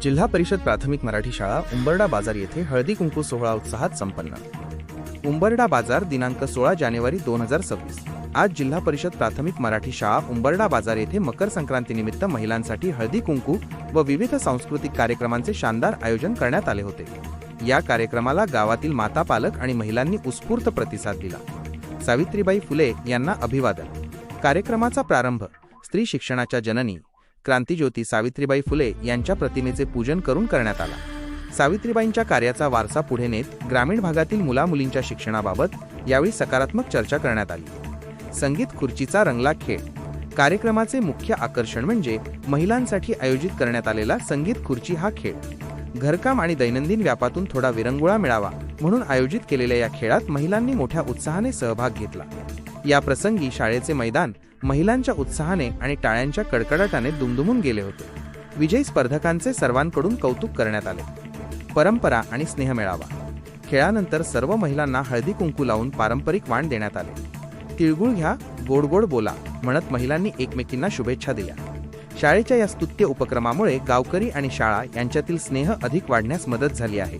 जिल्हा परिषद प्राथमिक मराठी शाळा उंबरडा बाजार येथे हळदी कुंकू सोहळा उत्साहात संपन्न। उंबरडा बाजार दिनांक 16 जानेवारी 2026। आज जिल्हा परिषद प्राथमिक मराठी शाळा उंबरडा बाजार येथे मकर संक्रांतीनिमित्त महिलांसाठी हळदी कुंकू व विविध सांस्कृतिक कार्यक्रमांचे शानदार आयोजन करण्यात आले होते। या कार्यक्रमाला गावातील माता पालक आणि महिलांनी उत्स्फूर्त प्रतिसाद दिला। सावित्रीबाई फुले यांना अभिवादन। कार्यक्रमाचा प्रारंभ स्त्री शिक्षणाच्या जननी क्रांतिज्योती सावित्रीबाई फुले यांच्या प्रतिमेचे पूजन करून करण्यात आला। सावित्रीबाईंच्या कार्याचा वारसा पुढे नेत ग्रामीण भागातील मुलामुलींच्या शिक्षणाबाबत यावेळी सकारात्मक चर्चा करण्यात आली। संगीत खुर्चीचा रंगला खेळ। कार्यक्रमाचे मुख्य आकर्षण म्हणजे महिलांसाठी आयोजित करण्यात आलेला संगीत खुर्ची हा खेळ। घरकाम आणि दैनंदिन व्यापातून थोडा विरंगुळा मिळावा म्हणून आयोजित केलेल्या या खेळात महिलांनी मोठ्या उत्साहाने सहभाग घेतला। या प्रसंगी शाळेचे मैदान महिलांच्या उत्साहाने आणि टाळ्यांच्या कडकडाटाने दुमदुमून गेले होते। विजयी स्पर्धकांचे सर्वांकडून कौतुक करण्यात आले। परंपरा आणि स्नेह मेळावा। खेळानंतर सर्व महिलांना हळदी कुंकू लावून पारंपरिक वाण देण्यात आले। तिळगुळ घ्या, गोड गोड बोला म्हणत महिलांनी एकमेकींना शुभेच्छा दिल्या। शाळेच्या या स्तुत्य उपक्रमामुळे गावकरी आणि शाळा यांच्यातील स्नेह अधिक वाढण्यास मदत झाली आहे।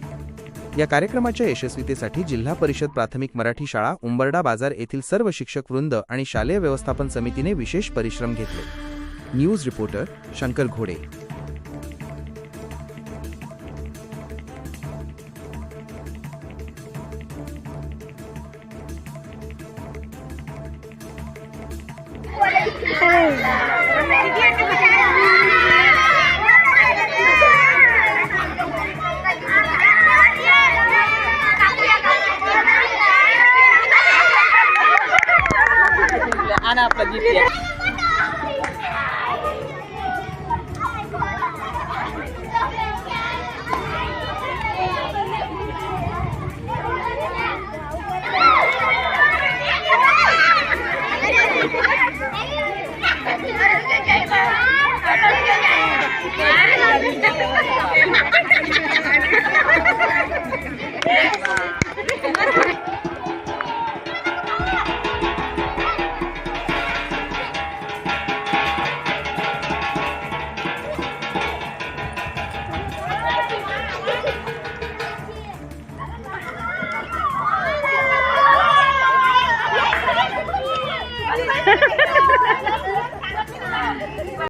या कार्यक्रमाच्या यशस्वीतेसाठी जिल्हा परिषद प्राथमिक मराठी शाळा उंबरडा बाजार येथील सर्व शिक्षक वृंद आणि शालेय व्यवस्थापन समितीने विशेष परिश्रम घेतले। न्यूज रिपोर्टर शंकर घोडे। Hey.